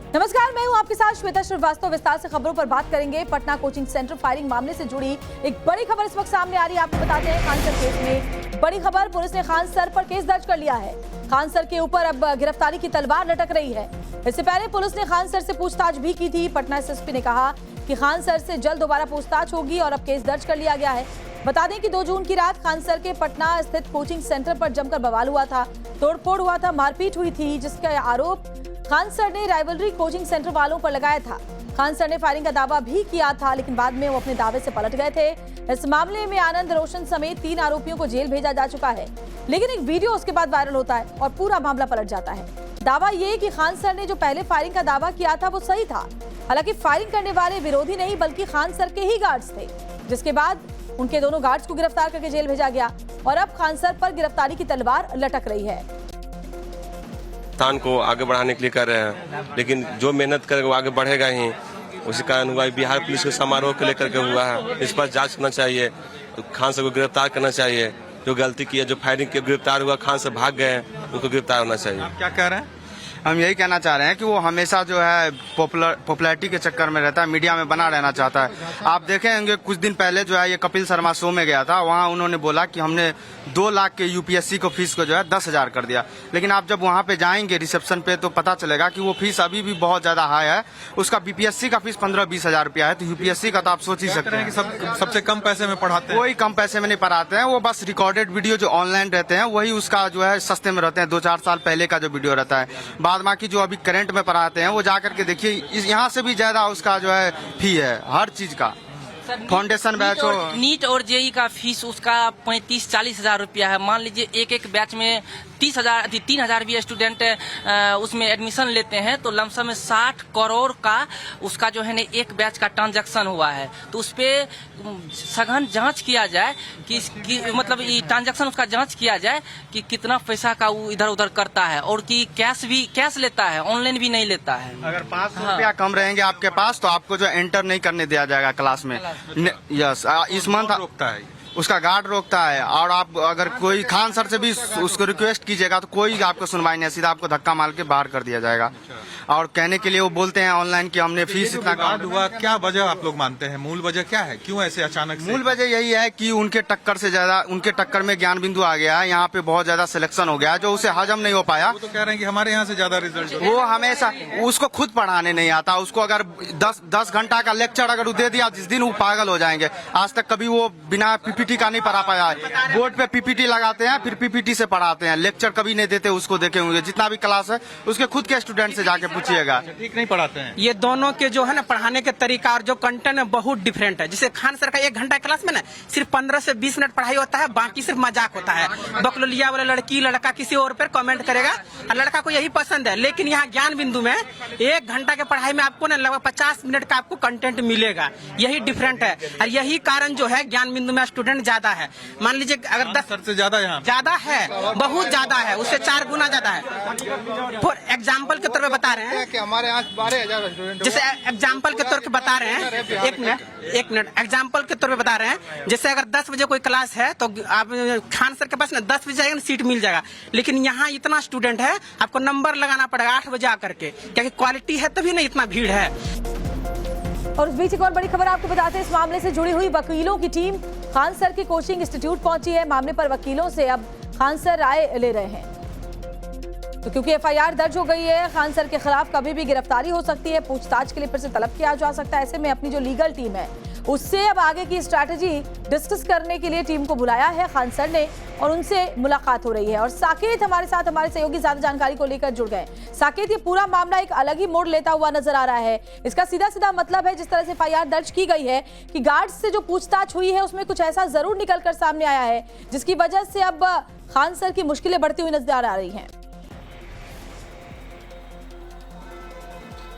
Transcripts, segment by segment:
नमस्कार, मैं हूं आपके साथ श्वेता श्रीवास्तव। विस्तार से खबरों पर बात करेंगे। पटना कोचिंग सेंटर फायरिंग मामले से जुड़ी एक बड़ी खबर इस वक्त सामने आ रही है। आपको बताते हैं खान सर केस में बड़ी खबर, पुलिस ने खान सर पर केस दर्ज कर लिया है। खान सर के ऊपर अब गिरफ्तारी की तलवार लटक रही है। इससे पहले पुलिस ने खान सर से पूछताछ भी की थी। पटना एसएसपी ने कहा कि खान सर से जल्द दोबारा पूछताछ होगी और अब केस दर्ज कर लिया गया है। बता दें कि 2 जून की रात खान सर के पटना स्थित कोचिंग सेंटर पर जमकर बवाल हुआ था, तोड़फोड़ हुआ था, मारपीट हुई थी, जिसका आरोप खान सर ने राइवलरी कोचिंग सेंटर वालों पर लगाया था। खान सर ने फायरिंग का दावा भी किया था, लेकिन बाद में वो अपने दावे से पलट गए थे। इस मामले में आनंद रोशन समेत 3 आरोपियों को जेल भेजा जा चुका है, लेकिन एक वीडियो उसके बाद वायरल होता है और पूरा मामला पलट जाता है। दावा ये कि खान सर ने जो पहले फायरिंग का दावा किया था वो सही था। हालांकि फायरिंग करने वाले विरोधी नहीं बल्कि खान सर के ही गार्ड्स थे, जिसके बाद उनके दोनों गार्ड्स को गिरफ्तार करके जेल भेजा गया और अब खान सर पर गिरफ्तारी की तलवार लटक रही है। स्थान को आगे बढ़ाने के लिए कर रहे हैं, लेकिन जो मेहनत करेगा वो आगे बढ़ेगा ही। उसी कारण हुआ बिहार पुलिस के समारोह को लेकर के हुआ है। इस पर जांच करना चाहिए, खान सर को गिरफ्तार करना चाहिए। जो गलती की है, जो फायरिंग के गिरफ्तार हुआ, खान सर भाग गए हैं, उनको गिरफ्तार होना चाहिए। आप क्या कह रहे हैं? हम यही कहना चाह रहे हैं कि वो हमेशा जो है पॉपुलैरिटी के चक्कर में रहता है, मीडिया में बना रहना चाहता है। आप देखेंगे कुछ दिन पहले जो है ये कपिल शर्मा शो में गया था, वहाँ उन्होंने बोला कि हमने 2 लाख के यूपीएससी को फीस को जो है 10,000 कर दिया। लेकिन आप जब वहाँ पे जाएंगे रिसेप्शन पे तो पता चलेगा कि वो फीस अभी भी बहुत ज्यादा हाई है। उसका बीपीएससी का फीस 15-20 हजार रुपया है, तो यूपीएससी का तो आप सोच ही सकते हैं कि सबसे कम पैसे में पढ़ाते हैं। कोई कम पैसे में नहीं पढ़ाते हैं, वो बस रिकॉर्डेड वीडियो जो ऑनलाइन रहते हैं वही उसका जो है सस्ते में रहते हैं। 2-4 साल पहले का जो वीडियो रहता है, बाद बाकी जो अभी करंट में पढ़ाते हैं वो जाकर के देखिए, यहाँ से भी ज्यादा उसका जो है फी है हर चीज का। फाउंडेशन बैच हो, नीट और जेई का फीस उसका 35-40 हजार रुपया है। मान लीजिए एक बैच में 3,000 भी स्टूडेंट उसमें एडमिशन लेते हैं, तो लमसम में 60 करोड़ का उसका जो है ना एक बैच का ट्रांजैक्शन हुआ है। तो उस पे सघन जांच किया जाए कि मतलब ये ट्रांजैक्शन उसका जांच किया जाए कि कितना पैसा का वो इधर उधर करता है और कि कैश लेता है, ऑनलाइन भी नहीं लेता है। अगर 500 रुपया कम रहेंगे आपके पास तो आपको जो एंटर नहीं करने दिया जाएगा क्लास में। यस, इस मंथ रोकता है, उसका गार्ड रोकता है। और आप अगर कोई खान सर से भी उसको रिक्वेस्ट कीजिएगा तो कोई आपको सुनवाई नहीं, सीधा आपको धक्का मार के बाहर कर दिया जाएगा। और कहने के लिए वो बोलते हैं ऑनलाइन कि हमने फीस इतना गार्ड हुआ, क्या वजह आप लोग मानते हैं? मूल वजह क्या है, क्यों ऐसे अचानक से? मूल वजह यही है कि उनके टक्कर से ज्यादा, उनके टक्कर में ज्ञान बिंदु आ गया है। यहाँ पे बहुत ज्यादा सिलेक्शन हो गया है जो उसे हजम नहीं हो पाया। वो तो कह रहे हैं कि हमारे यहाँ से ज्यादा रिजल्ट। वो हमेशा उसको खुद पढ़ाने नहीं आता। उसको अगर 10 घंटा का लेक्चर अगर दे दिया, जिस दिन वो पागल हो जाएंगे। आज तक कभी वो बिना पीपीटी का नहीं पढ़ा पाया है। बोर्ड पे पीपीटी लगाते हैं, फिर पीपीटी से पढ़ाते हैं, लेक्चर कभी नहीं देते। उसको देखे होंगे जितना भी क्लास है उसके खुद के स्टूडेंट से जाके पूछिएगा, ठीक नहीं पढ़ाते हैं। ये दोनों के जो है ना पढ़ाने के तरीका और जो कंटेंट है बहुत डिफरेंट है। जैसे खान सर का 1 घंटा क्लास में ना सिर्फ 15 से 20 मिनट पढ़ाई होता है, बाकी सिर्फ मजाक होता है। बकलोलिया वाला लड़की लड़का किसी और पर कमेंट करेगा और लड़का को यही पसंद है। लेकिन यहाँ ज्ञान बिंदु में 1 घंटा के पढ़ाई में आपको ना लगभग 50 मिनट का आपको कंटेंट मिलेगा। यही डिफरेंट है और यही कारण जो है ज्ञान बिंदु में स्टूडेंट ज्यादा है। मान लीजिए अगर 10 सर से ज्यादा यहाँ ज्यादा है, बहुत ज्यादा है, उससे 4 गुना ज्यादा है। फॉर एग्जाम्पल के तौर पे बता रहे हैं कि हमारे यहाँ 12,000 स्टूडेंट, जैसे एग्जाम्पल के तौर पे बता रहे हैं, एक मिनट एग्जाम्पल के तौर पे बता रहे हैं। जैसे अगर 10 बजे कोई क्लास है तो आप खान सर के पास ना 10 बजे जाएगा सीट मिल जाएगा। लेकिन यहाँ इतना स्टूडेंट है, आपको नंबर लगाना पड़ेगा 8 बजे आकर के, क्योंकि क्वालिटी है तभी ना इतना भीड़ है। और उस बीच एक और बड़ी खबर आपको बताते हैं। इस मामले से जुड़ी हुई वकीलों की टीम खान सर के कोचिंग इंस्टीट्यूट पहुंची है। मामले पर वकीलों से अब खान सर राय ले रहे हैं। तो क्योंकि एफआईआर दर्ज हो गई है, खान सर के खिलाफ कभी भी गिरफ्तारी हो सकती है, पूछताछ के लिए फिर से तलब किया जा सकता है। ऐसे में अपनी जो लीगल टीम है उससे अब आगे की स्ट्रैटेजी डिस्कस करने के लिए टीम को बुलाया है खान सर ने और उनसे मुलाकात हो रही है। और साकेत हमारे साथ, हमारे सहयोगी ज्यादा जानकारी को लेकर जुड़ गए। साकेत, ये पूरा मामला एक अलग ही मोड़ लेता हुआ नजर आ रहा है। इसका सीधा सीधा मतलब है, जिस तरह से एफआईआर दर्ज की गई है, कि गार्ड्स से जो पूछताछ हुई है उसमें कुछ ऐसा जरूर निकल कर सामने आया है जिसकी वजह से अब खान सर की मुश्किलें बढ़ती हुई नजर आ रही हैं।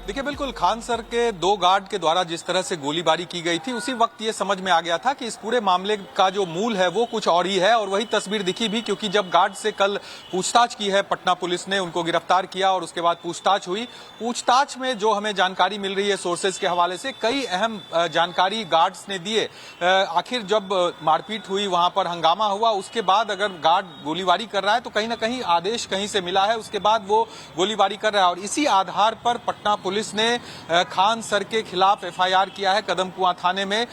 देखिए, बिल्कुल खान सर के 2 गार्ड के द्वारा जिस तरह से गोलीबारी की गई थी, उसी वक्त ये समझ में आ गया था कि इस पूरे मामले का जो मूल है वो कुछ और ही है। और वही तस्वीर दिखी भी, क्योंकि जब गार्ड से कल पूछताछ की है पटना पुलिस ने, उनको गिरफ्तार किया और उसके बाद पूछताछ हुई। पूछताछ में जो हमें जानकारी मिल रही है सोर्सेज के हवाले से, कई अहम जानकारी गार्ड्स ने दिए। आखिर जब मारपीट हुई, वहां पर हंगामा हुआ, उसके बाद अगर गार्ड गोलीबारी कर रहा है तो कहीं ना कहीं आदेश कहीं से मिला है, उसके बाद वो गोलीबारी कर रहा है। और इसी आधार पर पटना पुलिस पुलिस ने खान सर के खिलाफ एफआईआर किया है कदमकुआं थाने में।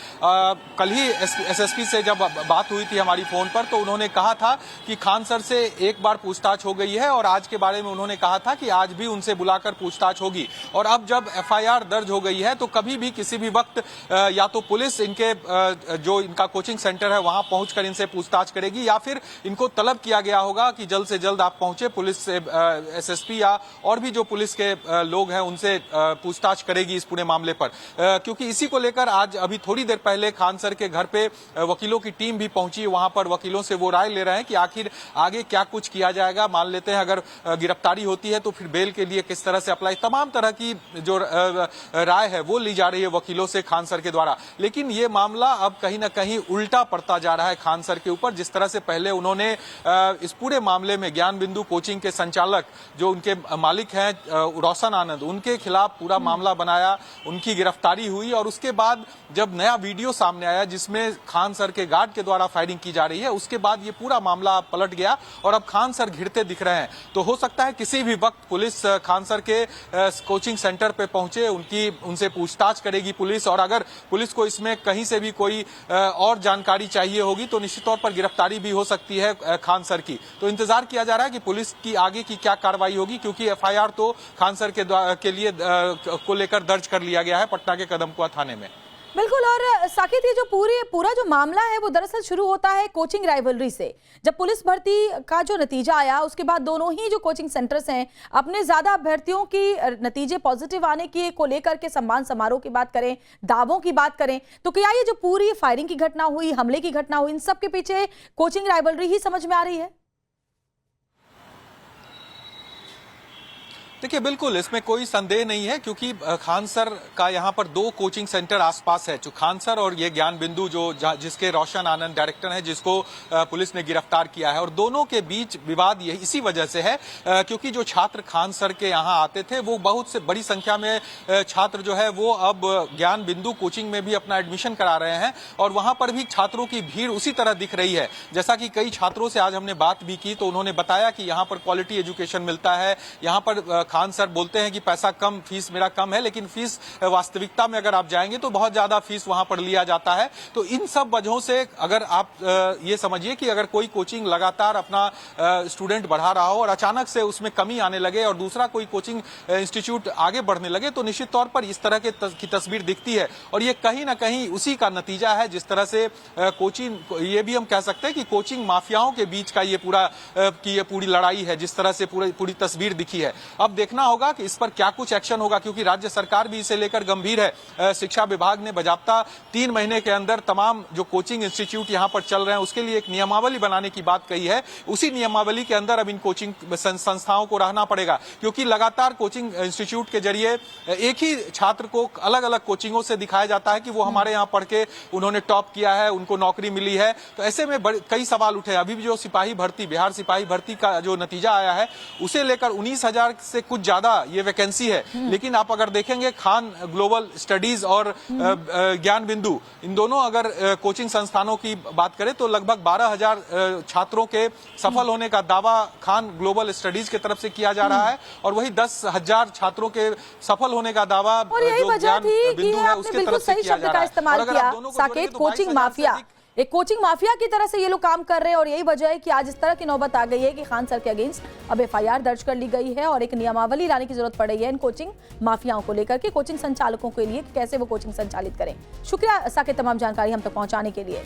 कल ही एसएसपी से जब बात हुई थी हमारी फोन पर, तो उन्होंने कहा था कि खान सर से एक बार पूछताछ हो गई है और आज के बारे में उन्होंने कहा था कि आज भी उनसे बुलाकर पूछताछ होगी। और अब जब एफआईआर दर्ज हो गई है तो कभी भी किसी भी वक्त या तो पुलिस इनके जो इनका कोचिंग सेंटर है वहां पहुंचकर इनसे पूछताछ करेगी, या फिर इनको तलब किया गया होगा कि जल्द से जल्द आप पहुंचे, पुलिस से एसएसपी या और भी जो पुलिस के लोग हैं उनसे पूछताछ करेगी इस पूरे मामले पर। क्योंकि इसी को लेकर आज अभी थोड़ी देर पहले खान सर के घर पे वकीलों की टीम भी पहुंची। वहां पर वकीलों से वो राय ले रहे हैं कि आखिर आगे क्या कुछ किया जाएगा। मान लेते हैं अगर गिरफ्तारी होती है तो फिर बेल के लिए किस तरह से अप्लाई, तमाम तरह की जो राय है वो ली जा रही है वकीलों से खान सर के द्वारा। लेकिन ये मामला अब कहीं ना कहीं उल्टा पड़ता जा रहा है खान सर के ऊपर। जिस तरह से पहले उन्होंने इस पूरे मामले में ज्ञान बिंदु कोचिंग के संचालक जो उनके मालिक हैं रोशन आनंद, उनके खिलाफ पूरा मामला बनाया, उनकी गिरफ्तारी हुई और उसके बाद जब नया वीडियो सामने आया जिसमें खान सर के गार्ड के द्वारा फायरिंग की जा रही है, उसके बाद ये पूरा मामला पलट गया और अब खान सर घिरते दिख रहे हैं। तो हो सकता है किसी भी वक्त पुलिस खान सर के कोचिंग सेंटर पे पहुंचे, उनसे पूछताछ करेगी पुलिस, और अगर पुलिस को इसमें कहीं से भी कोई और जानकारी चाहिए होगी तो निश्चित तौर पर गिरफ्तारी भी हो सकती है खान सर की। तो इंतजार किया जा रहा है कि पुलिस की आगे की क्या कार्रवाई होगी, क्योंकि एफआईआर तो खान सर के लिए को लेकर दर्ज कर लिया गया है पटना के कदमकुआं थाने में। बिल्कुल। और साकेत, ये जो पूरा जो मामला है वो दरअसल शुरू होता है कोचिंग राइवलरी से। जब पुलिस भर्ती का जो नतीजा आया उसके बाद दोनों ही जो कोचिंग सेंटर्स हैं अपने ज्यादा अभ्यर्थियों की नतीजे पॉजिटिव आने की को लेकर के सम्मान समारोह की बात करें, दावों की बात करें, तो क्या ये जो पूरी फायरिंग की घटना हुई, हमले की घटना हुई, इन सब के पीछे कोचिंग राइवलरी ही समझ में आ रही है? देखिए, बिल्कुल इसमें कोई संदेह नहीं है, क्योंकि खान सर का यहाँ पर दो कोचिंग सेंटर आसपास है, जो खान सर और ये ज्ञान बिंदु जो जिसके रोशन आनंद डायरेक्टर हैं, जिसको पुलिस ने गिरफ्तार किया है। और दोनों के बीच विवाद ये इसी वजह से है क्योंकि जो छात्र खान सर के यहाँ आते थे वो बहुत से बड़ी संख्या में छात्र जो है वो अब ज्ञान बिंदु कोचिंग में भी अपना एडमिशन करा रहे हैं और वहां पर भी छात्रों की भीड़ उसी तरह दिख रही है। जैसा कि कई छात्रों से आज हमने बात भी की तो उन्होंने बताया कि यहाँ पर क्वालिटी एजुकेशन मिलता है। यहाँ पर खान सर बोलते हैं कि पैसा कम, फीस मेरा कम है, लेकिन फीस वास्तविकता में अगर आप जाएंगे तो बहुत ज्यादा फीस वहां पर लिया जाता है। तो इन सब वजहों से अगर आप ये समझिए कि अगर कोई कोचिंग लगातार अपना स्टूडेंट बढ़ा रहा हो और अचानक से उसमें कमी आने लगे और दूसरा कोई कोचिंग इंस्टीट्यूट आगे बढ़ने लगे तो निश्चित तौर पर इस तरह की तस्वीर दिखती है। और ये कहीं ना कहीं उसी का नतीजा है जिस तरह से कोचिंग, ये भी हम कह सकते हैं कि कोचिंग माफियाओं के बीच का ये पूरी लड़ाई है, जिस तरह से पूरी तस्वीर दिखी है। अब देखना होगा कि इस पर क्या कुछ एक्शन होगा, क्योंकि राज्य सरकार भी इसे लेकर गंभीर है। शिक्षा विभाग ने बजाबता 3 महीने के अंदर तमाम जो कोचिंग इंस्टीट्यूट यहां पर चल रहे हैं उसके लिए एक नियमावली बनाने की बात कही है। उसी नियमावली के अंदर अब इन कोचिंग संस्थाओं को रहना पड़ेगा, क्योंकि लगातार कोचिंग इंस्टीट्यूट के जरिए एक ही छात्र को अलग अलग कोचिंगों से दिखाया जाता है कि वो हमारे यहाँ पढ़ के उन्होंने टॉप किया है, उनको नौकरी मिली है। तो ऐसे में कई सवाल उठे। अभी भी जो सिपाही भर्ती, बिहार सिपाही भर्ती का जो नतीजा आया है उसे लेकर 19,000 से कुछ ज्यादा ये वैकेंसी है, लेकिन आप अगर देखेंगे खान ग्लोबल स्टडीज और ज्ञान बिंदु, इन दोनों अगर कोचिंग संस्थानों की बात करें तो लगभग 12,000 छात्रों के सफल होने का दावा खान ग्लोबल स्टडीज की तरफ से किया जा रहा है और वही 10,000 छात्रों के सफल होने का दावा जो ज्ञान बिंदु है उसके तरफ से किया जा रहा है। इस्तेमाल किया साकेत, कोचिंग माफिया, एक कोचिंग माफिया की तरह से ये लोग काम कर रहे हैं और यही वजह है कि आज इस तरह की नौबत आ गई है कि खान सर के अगेंस्ट अब एफआईआर दर्ज कर ली गई है और एक नियमावली लाने की जरूरत पड़ रही है इन कोचिंग माफियाओं को लेकर के, कोचिंग संचालकों के लिए कि कैसे वो कोचिंग संचालित करें। शुक्रिया साकेत तमाम जानकारी हम तक पहुंचाने के लिए।